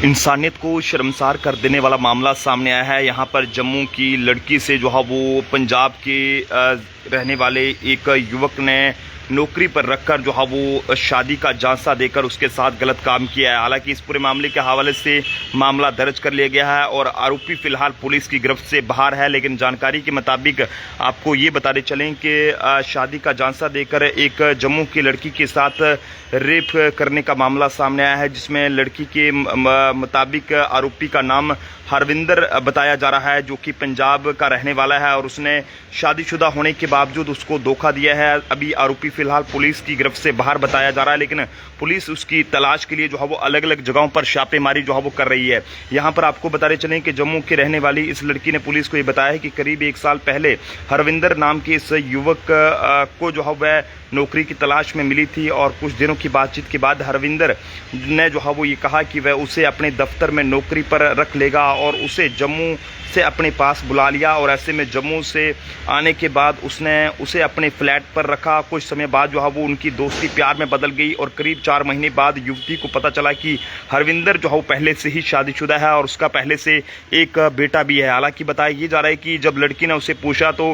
इंसानियत को शर्मसार कर देने वाला मामला सामने आया है। यहाँ पर जम्मू की लड़की से जो है वो पंजाब के रहने वाले एक युवक ने नौकरी पर रखकर जो है वो शादी का झांसा देकर उसके साथ गलत काम किया है। हालांकि इस पूरे मामले के हवाले से मामला दर्ज कर लिया गया है और आरोपी फिलहाल पुलिस की गिरफ्त से बाहर है। लेकिन जानकारी के मुताबिक आपको ये बताते चलें कि शादी का झांसा देकर एक जम्मू की लड़की के साथ रेप करने का मामला सामने आया है, जिसमें लड़की के मुताबिक आरोपी का नाम हरविंदर बताया जा रहा है, जो कि पंजाब का रहने वाला है और उसने शादीशुदा होने के बावजूद उसको धोखा दिया है। अभी आरोपी फिलहाल पुलिस की गिरफ्त से बाहर बताया जा रहा है, लेकिन पुलिस उसकी तलाश के लिए जो है वो अलग अलग जगहों पर छापेमारी जो है वो कर रही है। यहाँ पर आपको बताते चलें कि जम्मू के रहने वाली इस लड़की ने पुलिस को ये बताया है कि करीब 1 साल पहले हरविंदर नाम के इस युवक को जो है वह नौकरी की तलाश में मिली थी और कुछ दिनों की बातचीत के बाद हरविंदर ने जो है वो ये कहा कि वह उसे अपने दफ्तर में नौकरी पर रख लेगा और उसे जम्मू से अपने पास बुला लिया। और ऐसे में जम्मू से आने के बाद उसने उसे अपने फ्लैट पर रखा। कुछ समय बाद जो है वो उनकी दोस्ती प्यार में बदल गई और करीब 4 महीने बाद युवती को पता चला कि हरविंदर जो है वो पहले से ही शादीशुदा है और उसका पहले से एक बेटा भी है। हालांकि बताया ये जा रहा है कि जब लड़की ने उसे पूछा तो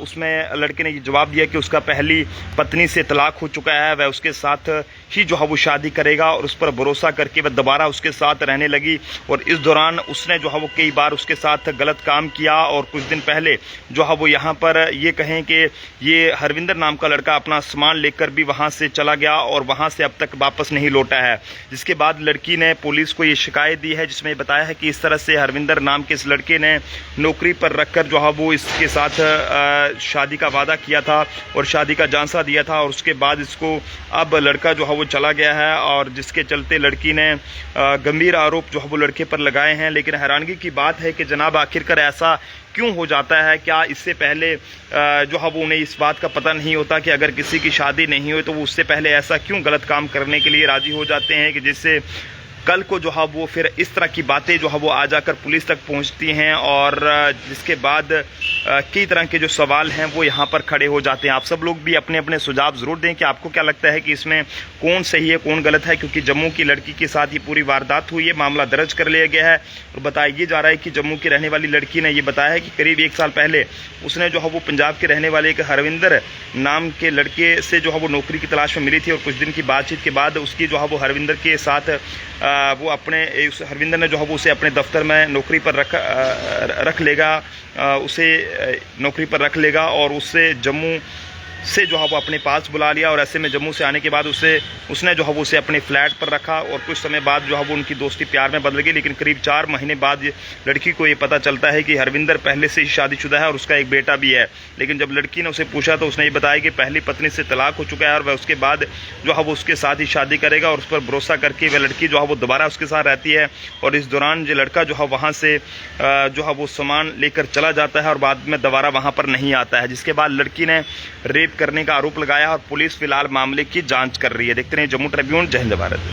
उसमें लड़के ने ये जवाब दिया कि उसका पहली पत्नी से तलाक हो चुका है, वह उसके साथ ही जो है वो शादी करेगा और उस पर भरोसा करके वह दोबारा उसके साथ रहने लगी। और इस दौरान उसने जो है वो कई बार उसके साथ गलत काम किया और कुछ दिन पहले जो है वो यहाँ पर ये कहें कि ये हरविंदर नाम का लड़का अपना सामान लेकर भी वहाँ से चला गया और वहाँ से अब तक वापस नहीं लौटा है। जिसके बाद लड़की ने पुलिस को ये शिकायत दी है, जिसमें बताया है कि इस तरह से हरविंदर नाम के इस लड़के ने नौकरी पर रखकर जो है वो इसके साथ शादी का वादा किया था और शादी का झांसा दिया था और उसके बाद इसको अब लड़का जो है वो चला गया है और जिसके चलते लड़की ने गंभीर आरोप जो है वो लड़के पर लगाए हैं। लेकिन हैरानगी की बात है कि जनाब आखिरकार ऐसा क्यों हो जाता है? क्या इससे पहले जो है वो उन्हें इस बात का पता नहीं होता कि अगर किसी की शादी नहीं हुई तो वो उससे पहले ऐसा क्यों गलत काम करने के लिए राजी हो जाते हैं कि जिससे कल को जो है वो फिर इस तरह की बातें जो है वो आ जाकर पुलिस तक पहुंचती हैं और जिसके बाद कई तरह के जो सवाल हैं वो यहाँ पर खड़े हो जाते हैं। आप सब लोग भी अपने अपने सुझाव ज़रूर दें कि आपको क्या लगता है कि इसमें कौन सही है कौन गलत है, क्योंकि जम्मू की लड़की के साथ ये पूरी वारदात हुई है। मामला दर्ज कर लिया गया है और बताया जा रहा है कि जम्मू की रहने वाली लड़की ने ये बताया है कि करीब 1 साल पहले उसने जो है वो पंजाब के रहने वाले एक हरविंदर नाम के लड़के से जो है वो नौकरी की तलाश में मिली थी और कुछ दिन की बातचीत के बाद उसकी जो है वो हरविंदर के साथ वो अपने हरविंदर ने जो है वो उसे अपने दफ्तर में नौकरी पर रख लेगा, उसे नौकरी पर रख लेगा और उससे जम्मू से जो है वो अपने पास बुला लिया। और ऐसे में जम्मू से आने के बाद उसने जो है वो उसे अपने फ्लैट पर रखा और कुछ समय बाद जो है वो उनकी दोस्ती प्यार में बदल गई। लेकिन करीब 4 महीने बाद लड़की को ये पता चलता है कि हरविंदर पहले से ही शादीशुदा है और उसका एक बेटा भी है। लेकिन जब लड़की ने उसे पूछा तो उसने ये बताया कि पहली पत्नी से तलाक हो चुका है और वह उसके बाद जो है वो उसके साथ ही शादी करेगा और उस पर भरोसा करके वह लड़की जो है वो दोबारा उसके साथ रहती है। और इस दौरान जो लड़का जो है वहाँ से जो है वो सामान लेकर चला जाता है और बाद में दोबारा वहाँ पर नहीं आता है। जिसके बाद लड़की ने रेप करने का आरोप लगाया और पुलिस फिलहाल मामले की जांच कर रही है। देखते रहिए जम्मू ट्रिब्यून। जय हिंद भारत।